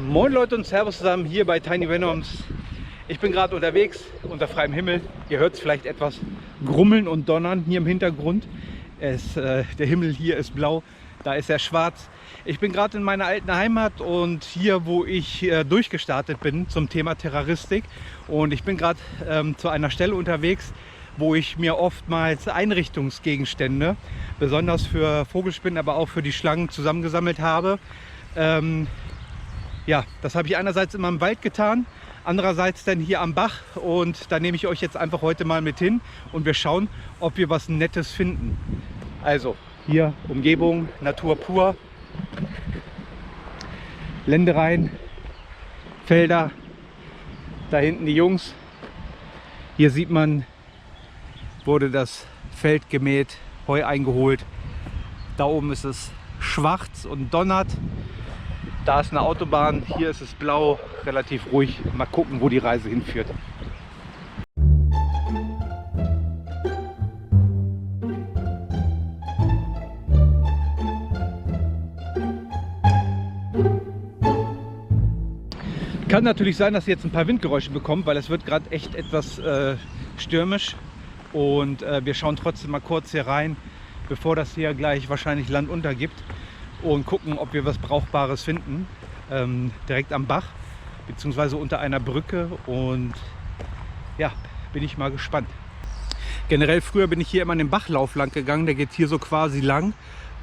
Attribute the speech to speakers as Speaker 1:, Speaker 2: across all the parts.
Speaker 1: Moin Leute und Servus zusammen hier bei Tiny Venoms. Ich bin gerade unterwegs unter freiem Himmel. Ihr hört es vielleicht etwas grummeln und donnern hier im Hintergrund. Der Himmel hier ist blau, da ist er schwarz. Ich bin gerade in meiner alten Heimat und hier, wo ich durchgestartet bin zum Thema Terroristik. Und ich bin gerade zu einer Stelle unterwegs, wo ich mir oftmals Einrichtungsgegenstände, besonders für Vogelspinnen, aber auch für die Schlangen zusammengesammelt habe. Ja, das habe ich einerseits immer im Wald getan, andererseits dann hier am Bach, und da nehme ich euch jetzt einfach heute mal mit hin und wir schauen, ob wir was Nettes finden. Also hier Umgebung, Natur pur, Ländereien, Felder, da hinten die Jungs. Hier sieht man, wurde das Feld gemäht, Heu eingeholt. Da oben ist es schwarz und donnert. Da ist eine Autobahn, hier ist es blau, relativ ruhig. Mal gucken, wo die Reise hinführt. Kann natürlich sein, dass ihr jetzt ein paar Windgeräusche bekommt, weil es wird gerade echt etwas stürmisch. Und wir schauen trotzdem mal kurz hier rein, bevor das hier gleich wahrscheinlich Land untergibt. Und gucken, ob wir was Brauchbares finden, direkt am Bach beziehungsweise unter einer Brücke. Und ja, bin ich mal gespannt. Generell früher bin ich hier immer an den Bachlauf lang gegangen, der geht hier so quasi lang,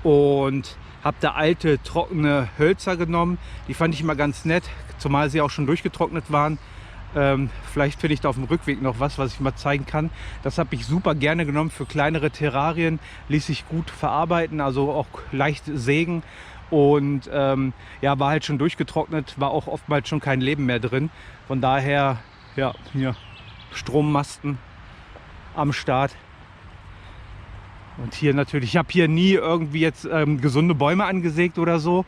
Speaker 1: und habe da alte trockene Hölzer genommen. Die fand ich immer ganz nett, zumal sie auch schon durchgetrocknet waren. Vielleicht finde ich da auf dem Rückweg noch was ich mal zeigen kann. Das habe ich super gerne genommen für kleinere Terrarien, ließ sich gut verarbeiten, also auch leicht sägen, und ja, war halt schon durchgetrocknet, war auch oftmals schon kein Leben mehr drin. Von daher, ja, hier Strommasten am Start. Und hier natürlich, ich habe hier nie irgendwie jetzt gesunde Bäume angesägt oder so,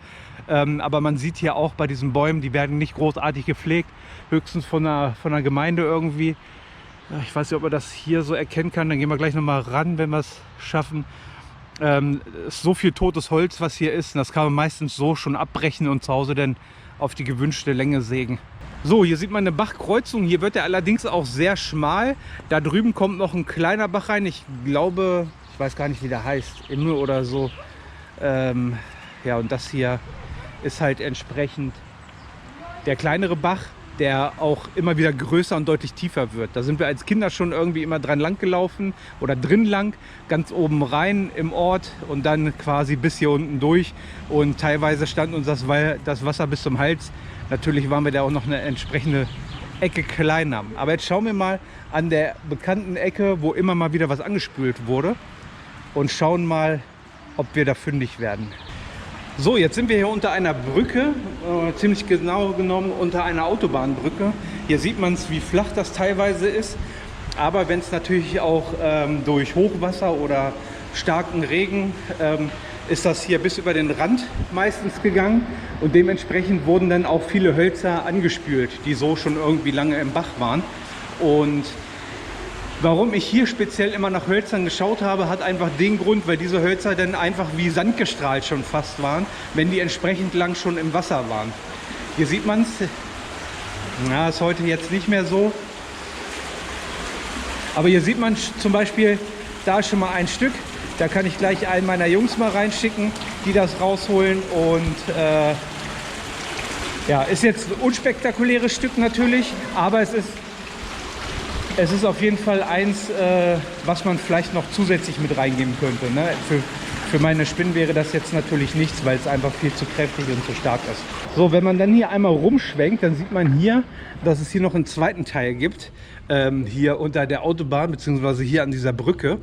Speaker 1: aber man sieht hier auch bei diesen Bäumen, die werden nicht großartig gepflegt, höchstens von der Gemeinde irgendwie. Ich weiß nicht, ob man das hier so erkennen kann, dann gehen wir gleich noch mal ran, wenn wir es schaffen. Ist so viel totes Holz, was hier ist, und das kann man meistens so schon abbrechen und zu Hause dann auf die gewünschte Länge sägen. So, hier sieht man eine Bachkreuzung. Hier wird er allerdings auch sehr schmal. Da drüben kommt noch ein kleiner Bach rein. Ich glaube, ich weiß gar nicht, wie der heißt, Imme oder so. Ja, und das hier ist halt entsprechend der kleinere Bach, der auch immer wieder größer und deutlich tiefer wird. Da sind wir als Kinder schon irgendwie immer dran lang gelaufen oder drin lang, ganz oben rein im Ort und dann quasi bis hier unten durch. Und teilweise stand uns das Wasser bis zum Hals. Natürlich waren wir da auch noch eine entsprechende Ecke kleiner. Aber jetzt schauen wir mal an der bekannten Ecke, wo immer mal wieder was angespült wurde, und schauen mal, ob wir da fündig werden. So, jetzt sind wir hier unter einer Brücke, ziemlich genau genommen unter einer Autobahnbrücke. Hier sieht man es, wie flach das teilweise ist. Aber wenn es natürlich auch durch Hochwasser oder starken Regen ist das hier bis über den Rand meistens gegangen. Und dementsprechend wurden dann auch viele Hölzer angespült, die so schon irgendwie lange im Bach waren. Und warum ich hier speziell immer nach Hölzern geschaut habe, hat einfach den Grund, weil diese Hölzer dann einfach wie sandgestrahlt schon fast waren, wenn die entsprechend lang schon im Wasser waren. Hier sieht man es, ja, ist heute jetzt nicht mehr so, aber hier sieht man zum Beispiel, da ist schon mal ein Stück, da kann ich gleich einen meiner Jungs mal reinschicken, die das rausholen. Und ja, ist jetzt ein unspektakuläres Stück natürlich, aber es ist auf jeden Fall eins, was man vielleicht noch zusätzlich mit reingeben könnte. Ne? Für meine Spinnen wäre das jetzt natürlich nichts, weil es einfach viel zu kräftig und zu stark ist. So, wenn man dann hier einmal rumschwenkt, dann sieht man hier, dass es hier noch einen zweiten Teil gibt. Hier unter der Autobahn, beziehungsweise hier an dieser Brücke.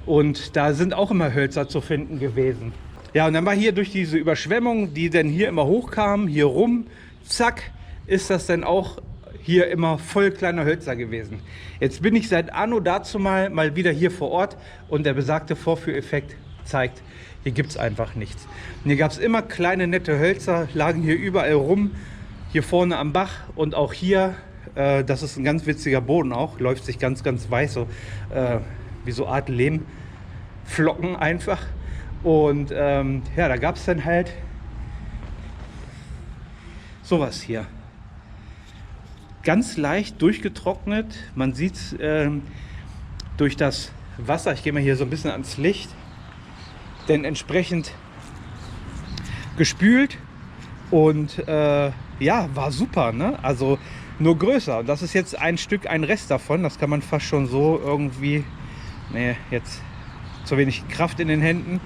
Speaker 1: Und da sind auch immer Hölzer zu finden gewesen. Ja, und dann war hier durch diese Überschwemmung, die dann hier immer hochkamen, hier rum, zack, ist das dann auch hier immer voll kleiner Hölzer gewesen. Jetzt bin ich seit anno dazu mal wieder hier vor Ort, und der besagte Vorführeffekt zeigt, hier gibt es einfach nichts. Und hier gab es immer kleine nette Hölzer, lagen hier überall rum, hier vorne am Bach und auch hier. Das ist ein ganz witziger Boden auch, läuft sich ganz, ganz weiß, so wie so Art Lehmflocken einfach. Und ja, da gab es dann halt sowas hier. Ganz leicht durchgetrocknet. Man sieht es durch das Wasser. Ich gehe mal hier so ein bisschen ans Licht. Denn entsprechend gespült. Und ja, war super, ne? Also nur größer. Und das ist jetzt ein Stück, ein Rest davon. Das kann man fast schon so irgendwie... Nee, jetzt zu wenig Kraft in den Händen.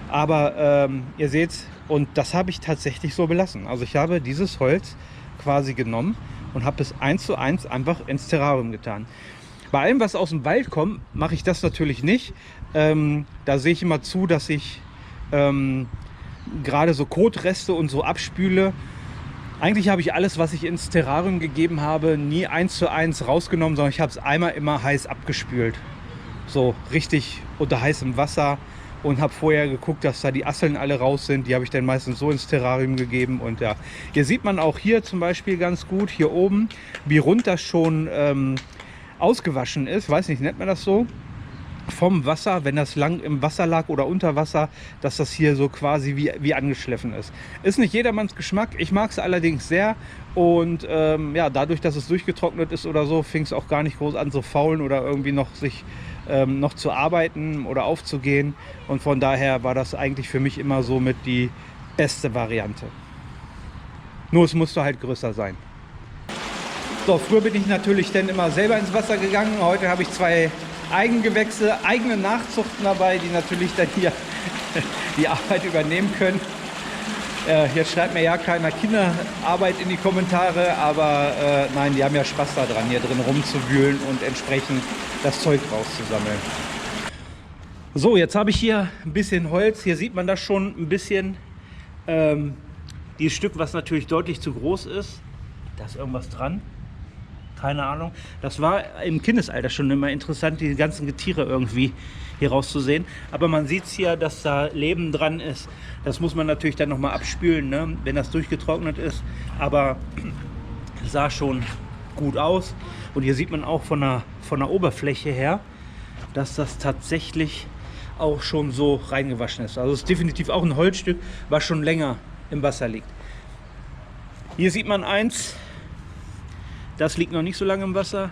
Speaker 1: Aber ihr seht's, und das habe ich tatsächlich so belassen. Also ich habe dieses Holz quasi genommen und habe es 1:1 einfach ins Terrarium getan. Bei allem, was aus dem Wald kommt, mache ich das natürlich nicht. Da sehe ich immer zu, dass ich gerade so Kotreste und so abspüle. Eigentlich habe ich alles, was ich ins Terrarium gegeben habe, nie 1:1 rausgenommen, sondern ich habe es einmal immer heiß abgespült. So richtig unter heißem Wasser. Und habe vorher geguckt, dass da die Asseln alle raus sind. Die habe ich dann meistens so ins Terrarium gegeben. Und ja, hier sieht man auch hier zum Beispiel ganz gut, hier oben, wie rund das schon ausgewaschen ist. Weiß nicht, nennt man das so? Vom Wasser, wenn das lang im Wasser lag oder unter Wasser, dass das hier so quasi wie angeschliffen ist. Ist nicht jedermanns Geschmack. Ich mag es allerdings sehr. Und ja, dadurch, dass es durchgetrocknet ist oder so, fing es auch gar nicht groß an zu faulen oder irgendwie noch sich noch zu arbeiten oder aufzugehen. Und von daher war das eigentlich für mich immer so mit die beste Variante. Nur es musste halt größer sein. So, früher bin ich natürlich dann immer selber ins Wasser gegangen. Heute habe ich 2 Eigengewächse, eigene Nachzuchten dabei, die natürlich dann hier die Arbeit übernehmen können. Jetzt schreibt mir ja keiner Kinderarbeit in die Kommentare, aber nein, die haben ja Spaß daran, hier drin rumzuwühlen und entsprechend das Zeug rauszusammeln. So, jetzt habe ich hier ein bisschen Holz. Hier sieht man das schon ein bisschen. Dieses Stück, was natürlich deutlich zu groß ist. Da ist irgendwas dran. Keine Ahnung. Das war im Kindesalter schon immer interessant, die ganzen Getiere irgendwie hier rauszusehen. Aber man sieht hier, dass da Leben dran ist. Das muss man natürlich dann nochmal abspülen, ne? Wenn das durchgetrocknet ist. Aber sah schon gut aus. Und hier sieht man auch von der Oberfläche her, dass das tatsächlich auch schon so reingewaschen ist. Also es ist definitiv auch ein Holzstück, was schon länger im Wasser liegt. Hier sieht man eins. Das liegt noch nicht so lange im Wasser.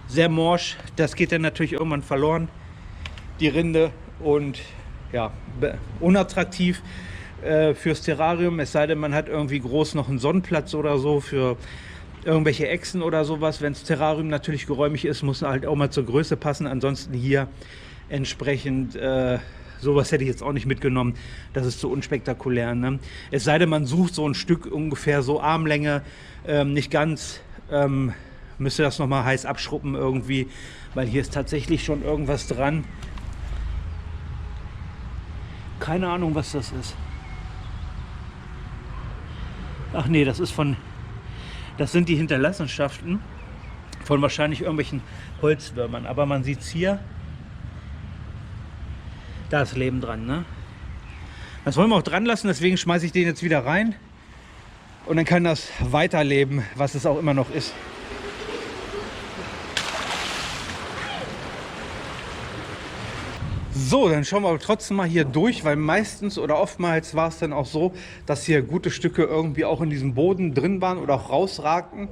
Speaker 1: Sehr morsch. Das geht dann natürlich irgendwann verloren, die Rinde. Und ja, unattraktiv fürs Terrarium. Es sei denn, man hat irgendwie groß noch einen Sonnenplatz oder so für irgendwelche Echsen oder sowas. Wenn das Terrarium natürlich geräumig ist, muss halt auch mal zur Größe passen. Ansonsten hier entsprechend... sowas hätte ich jetzt auch nicht mitgenommen. Das ist zu unspektakulär. Ne? Es sei denn, man sucht so ein Stück ungefähr so Armlänge, nicht ganz, müsste das nochmal heiß abschruppen irgendwie, weil hier ist tatsächlich schon irgendwas dran. Keine Ahnung, was das ist. Ach nee, das sind die Hinterlassenschaften von wahrscheinlich irgendwelchen Holzwürmern. Aber man sieht es hier. Da ist Leben dran, ne? Das wollen wir auch dran lassen, deswegen schmeiße ich den jetzt wieder rein. Und dann kann das weiterleben, was es auch immer noch ist. So, dann schauen wir trotzdem mal hier durch, weil meistens oder oftmals war es dann auch so, dass hier gute Stücke irgendwie auch in diesem Boden drin waren oder auch rausragten.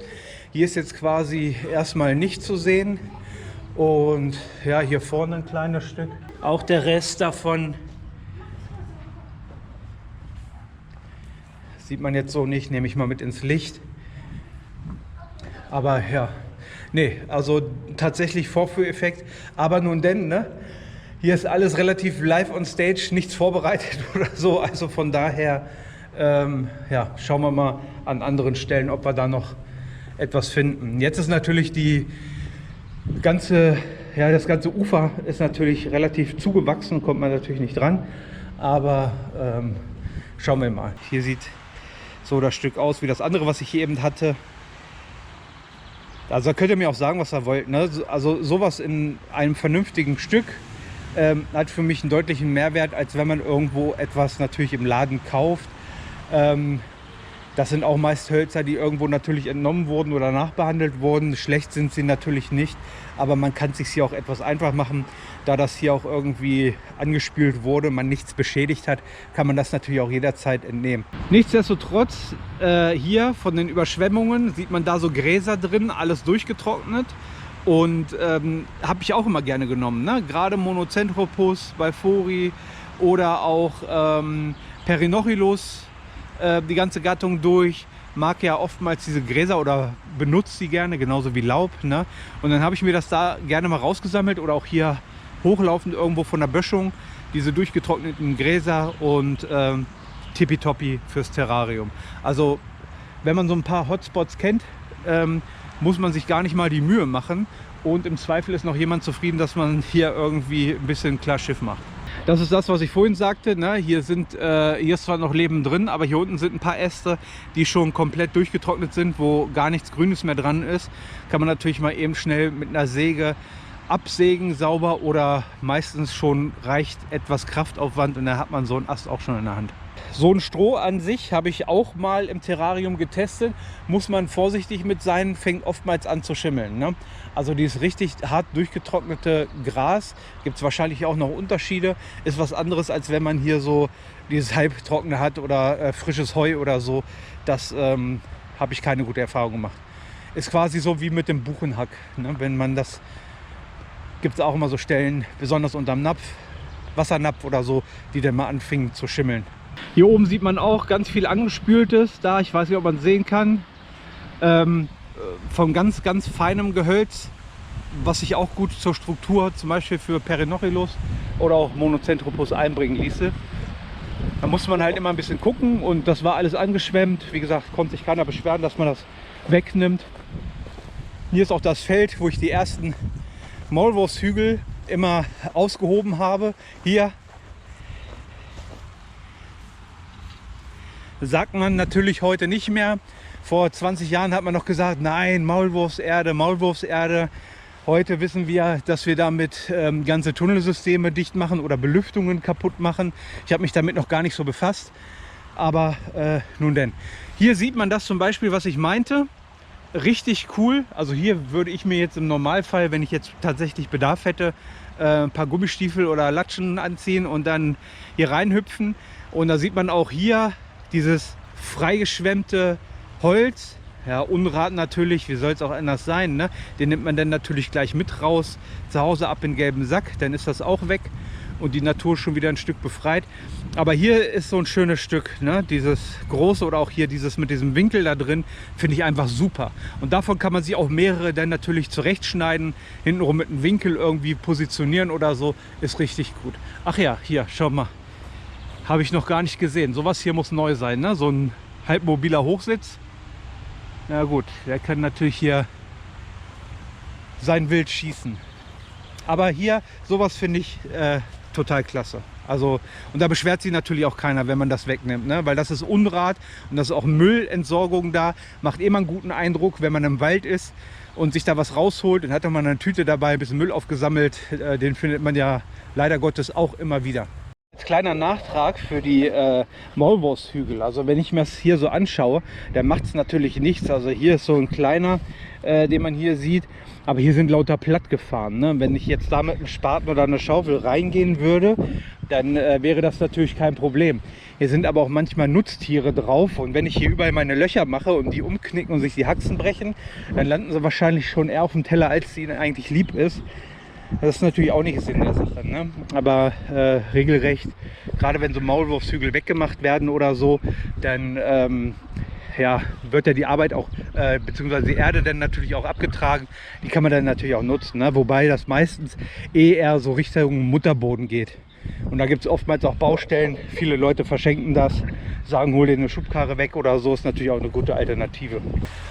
Speaker 1: Hier ist jetzt quasi erstmal nicht zu sehen. Und ja, hier vorne ein kleines Stück. Auch der Rest davon sieht man jetzt so nicht, nehme ich mal mit ins Licht. Aber ja, nee, also tatsächlich Vorführeffekt. Aber nun denn, ne? Hier ist alles relativ live on stage, nichts vorbereitet oder so. Also von daher, ja, schauen wir mal an anderen Stellen, ob wir da noch etwas finden. Jetzt ist natürlich das ganze Ufer ist natürlich relativ zugewachsen, kommt man natürlich nicht dran. Aber schauen wir mal. Hier sieht so das Stück aus wie das andere, was ich hier eben hatte. Also da könnt ihr mir auch sagen, was ihr wollt. Ne? Also sowas in einem vernünftigen Stück hat für mich einen deutlichen Mehrwert, als wenn man irgendwo etwas natürlich im Laden kauft. Das sind auch meist Hölzer, die irgendwo natürlich entnommen wurden oder nachbehandelt wurden. Schlecht sind sie natürlich nicht, aber man kann es sich hier auch etwas einfach machen. Da das hier auch irgendwie angespült wurde, man nichts beschädigt hat, kann man das natürlich auch jederzeit entnehmen. Nichtsdestotrotz, hier von den Überschwemmungen sieht man da so Gräser drin, alles durchgetrocknet. Und habe ich auch immer gerne genommen, ne? Gerade Monocentropus, Balfouri oder auch Perinochilus. Die ganze Gattung durch, mag ja oftmals diese Gräser oder benutzt sie gerne, genauso wie Laub. Ne? Und dann habe ich mir das da gerne mal rausgesammelt oder auch hier hochlaufend irgendwo von der Böschung, diese durchgetrockneten Gräser und tippitoppi fürs Terrarium. Also wenn man so ein paar Hotspots kennt, muss man sich gar nicht mal die Mühe machen und im Zweifel ist noch jemand zufrieden, dass man hier irgendwie ein bisschen klar Schiff macht. Das ist das, was ich vorhin sagte. Ne? Hier ist zwar noch Leben drin, aber hier unten sind ein paar Äste, die schon komplett durchgetrocknet sind, wo gar nichts Grünes mehr dran ist. Kann man natürlich mal eben schnell mit einer Säge absägen, sauber, oder meistens schon reicht etwas Kraftaufwand und dann hat man so einen Ast auch schon in der Hand. So ein Stroh an sich habe ich auch mal im Terrarium getestet. Muss man vorsichtig mit sein, fängt oftmals an zu schimmeln. Ne? Also dieses richtig hart durchgetrocknete Gras, gibt es wahrscheinlich auch noch Unterschiede. Ist was anderes, als wenn man hier so dieses halbtrockene hat oder frisches Heu oder so. Das habe ich keine gute Erfahrung gemacht. Ist quasi so wie mit dem Buchenhack. Ne? Wenn man das, gibt es auch immer so Stellen, besonders unterm Napf, Wassernapf oder so, die dann mal anfingen zu schimmeln. Hier oben sieht man auch ganz viel angespültes, da, ich weiß nicht, ob man es sehen kann, von ganz feinem Gehölz, was sich auch gut zur Struktur, zum Beispiel für Perinochilus oder auch Monocentropus einbringen ließe. Da muss man halt immer ein bisschen gucken und das war alles angeschwemmt. Wie gesagt, konnte sich keiner beschweren, dass man das wegnimmt. Hier ist auch das Feld, wo ich die ersten Maulwurfshügel immer ausgehoben habe. Hier sagt man natürlich heute nicht mehr. Vor 20 Jahren hat man noch gesagt, nein, Maulwurfserde, Maulwurfserde. Heute wissen wir, dass wir damit ganze Tunnelsysteme dicht machen oder Belüftungen kaputt machen. Ich habe mich damit noch gar nicht so befasst, aber nun denn. Hier sieht man das zum Beispiel, was ich meinte. Richtig cool. Also hier würde ich mir jetzt im Normalfall, wenn ich jetzt tatsächlich Bedarf hätte, ein paar Gummistiefel oder Latschen anziehen und dann hier reinhüpfen. Und da sieht man auch hier dieses freigeschwemmte Holz. Ja, Unrat natürlich, wie soll es auch anders sein, ne? Den nimmt man dann natürlich gleich mit raus, zu Hause ab in den gelben Sack, dann ist das auch weg und die Natur schon wieder ein Stück befreit. Aber hier ist so ein schönes Stück, ne? Dieses große oder auch hier dieses mit diesem Winkel da drin, finde ich einfach super. Und davon kann man sich auch mehrere dann natürlich zurechtschneiden, hintenrum mit einem Winkel irgendwie positionieren oder so, ist richtig gut. Ach ja, hier, schau mal. Habe ich noch gar nicht gesehen. Sowas hier muss neu sein, ne? So ein halbmobiler Hochsitz. Na gut, der kann natürlich hier sein Wild schießen. Aber hier, sowas finde ich total klasse. Also, und da beschwert sich natürlich auch keiner, wenn man das wegnimmt, ne? Weil das ist Unrat und das ist auch Müllentsorgung da. Macht immer einen guten Eindruck, wenn man im Wald ist und sich da was rausholt. Dann hat man eine Tüte dabei, ein bisschen Müll aufgesammelt. Den findet man ja leider Gottes auch immer wieder. Als kleiner Nachtrag für die Maulwurfshügel, also wenn ich mir das hier so anschaue, dann macht es natürlich nichts. Also hier ist so ein kleiner, den man hier sieht, aber hier sind lauter plattgefahren. Ne? Wenn ich jetzt da mit einem Spaten oder einer Schaufel reingehen würde, dann wäre das natürlich kein Problem. Hier sind aber auch manchmal Nutztiere drauf und wenn ich hier überall meine Löcher mache und die umknicken und sich die Haxen brechen, dann landen sie wahrscheinlich schon eher auf dem Teller, als ihnen eigentlich lieb ist. Das ist natürlich auch nicht Sinn der Sache, ne? Aber regelrecht, gerade wenn so Maulwurfshügel weggemacht werden oder so, dann ja, wird ja die Arbeit auch, beziehungsweise die Erde dann natürlich auch abgetragen. Die kann man dann natürlich auch nutzen, ne? Wobei das meistens eher so Richtung Mutterboden geht. Und da gibt es oftmals auch Baustellen. Viele Leute verschenken das, sagen, hol dir eine Schubkarre weg oder so. Ist natürlich auch eine gute Alternative.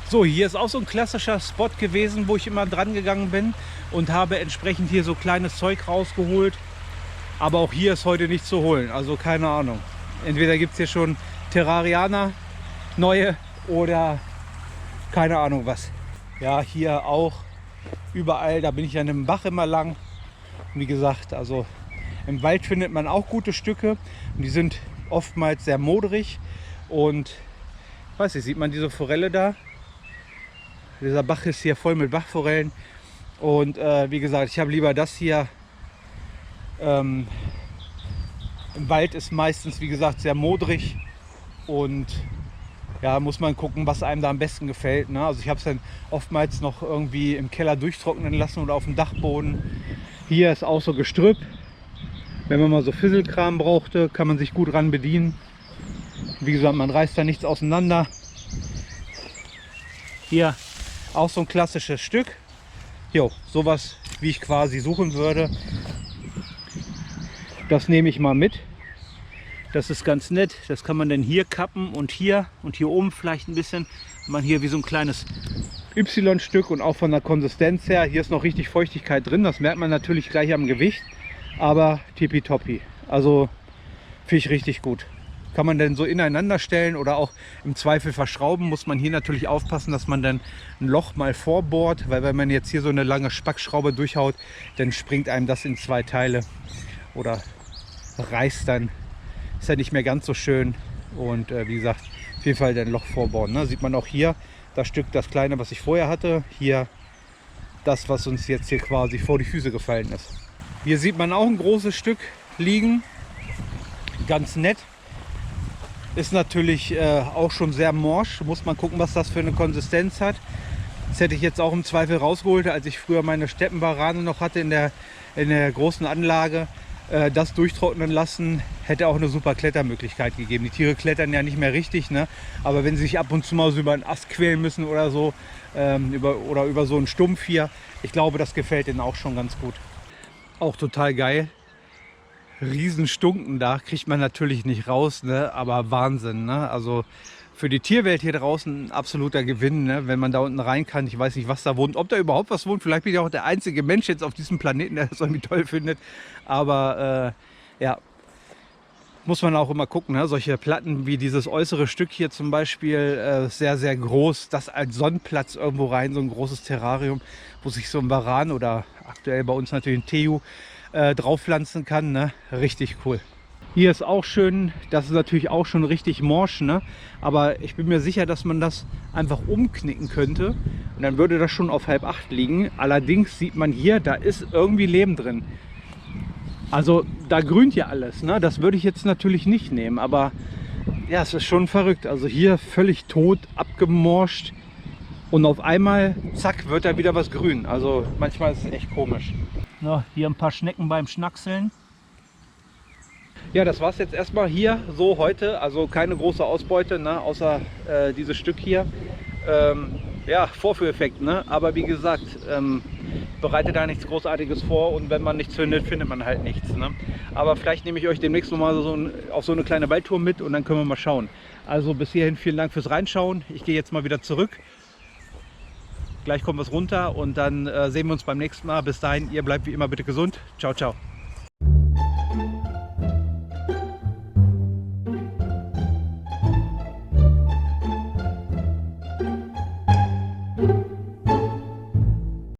Speaker 1: So, hier ist auch so ein klassischer Spot gewesen, wo ich immer dran gegangen bin und habe entsprechend hier so kleines Zeug rausgeholt. Aber auch hier ist heute nichts zu holen, also keine Ahnung. Entweder gibt es hier schon Terrarianer, neue, oder keine Ahnung was. Ja, hier auch überall, da bin ich an einem Bach immer lang. Und wie gesagt, also im Wald findet man auch gute Stücke. Und die sind oftmals sehr moderig und Weiß nicht, sieht man diese Forelle da? Dieser Bach ist hier voll mit Bachforellen. Und wie gesagt, ich habe lieber das hier. Im Wald ist meistens, wie gesagt, sehr modrig. Und ja, muss man gucken, was einem da am besten gefällt. Ne? Also ich habe es dann oftmals noch irgendwie im Keller durchtrocknen lassen oder auf dem Dachboden. Hier ist auch so Gestrüpp. Wenn man mal so Fisselkram brauchte, kann man sich gut ran bedienen. Wie gesagt, man reißt da nichts auseinander. Hier auch so ein klassisches Stück. Jo, sowas, wie ich quasi suchen würde. Das nehme ich mal mit. Das ist ganz nett. Das kann man dann hier kappen und hier oben vielleicht ein bisschen. Man hier wie so ein kleines Y-Stück und auch von der Konsistenz her. Hier ist noch richtig Feuchtigkeit drin. Das merkt man natürlich gleich am Gewicht. Aber tippitoppi. Also finde ich richtig gut. Kann man denn so ineinander stellen oder auch im Zweifel verschrauben. Muss man hier natürlich aufpassen, dass man dann ein Loch mal vorbohrt. Weil wenn man jetzt hier so eine lange Spackschraube durchhaut, dann springt einem das in zwei Teile. Oder reißt dann. Ist ja nicht mehr ganz so schön. Und wie gesagt, auf jeden Fall ein Loch vorbohren. Ne? Sieht man auch hier das Stück, das kleine, was ich vorher hatte. Hier das, was uns jetzt hier quasi vor die Füße gefallen ist. Hier sieht man auch ein großes Stück liegen. Ganz nett. Ist natürlich auch schon sehr morsch. Muss man gucken, was das für eine Konsistenz hat. Das hätte ich jetzt auch im Zweifel rausgeholt, als ich früher meine Steppenbarane noch hatte in der großen Anlage. Das durchtrocknen lassen, hätte auch eine super Klettermöglichkeit gegeben. Die Tiere klettern ja nicht mehr richtig, ne? Aber wenn sie sich ab und zu mal so über einen Ast quälen müssen oder so, über so einen Stumpf hier, ich glaube, das gefällt ihnen auch schon ganz gut. Auch total geil. Riesenstunken da, kriegt man natürlich nicht raus, ne? Aber Wahnsinn, ne? Also für die Tierwelt hier draußen ein absoluter Gewinn, ne? Wenn man da unten rein kann. Ich weiß nicht, was da wohnt, ob da überhaupt was wohnt. Vielleicht bin ich auch der einzige Mensch jetzt auf diesem Planeten, der das irgendwie toll findet. Aber ja, muss man auch immer gucken. Ne? Solche Platten wie dieses äußere Stück hier zum Beispiel, sehr, sehr groß. Das als Sonnenplatz irgendwo rein, so ein großes Terrarium, wo sich so ein Varan oder aktuell bei uns natürlich ein Teju drauf pflanzen kann. Ne? Richtig cool. Hier ist auch schön, das ist natürlich auch schon richtig morsch, ne? Aber ich bin mir sicher, dass man das einfach umknicken könnte und dann würde das schon auf 7:30 liegen. Allerdings sieht man hier, da ist irgendwie Leben drin. Also da grünt ja alles, ne? Das würde ich jetzt natürlich nicht nehmen, aber ja, es ist schon verrückt. Also hier völlig tot, abgemorscht und auf einmal, zack, wird da wieder was grün. Also manchmal ist es echt komisch. So, hier ein paar Schnecken beim Schnackseln. Ja, das war es jetzt erstmal hier so heute. Also keine große Ausbeute, ne? Außer dieses Stück hier. Ja, Vorführeffekt, ne? Aber wie gesagt, bereite da nichts Großartiges vor und wenn man nichts findet, findet man halt nichts. Ne? Aber vielleicht nehme ich euch demnächst noch mal auf so eine kleine Waldtour mit und dann können wir mal schauen. Also bis hierhin vielen Dank fürs Reinschauen. Ich gehe jetzt mal wieder zurück. Gleich kommt was runter und dann sehen wir uns beim nächsten Mal. Bis dahin, ihr bleibt wie immer bitte gesund. Ciao, ciao.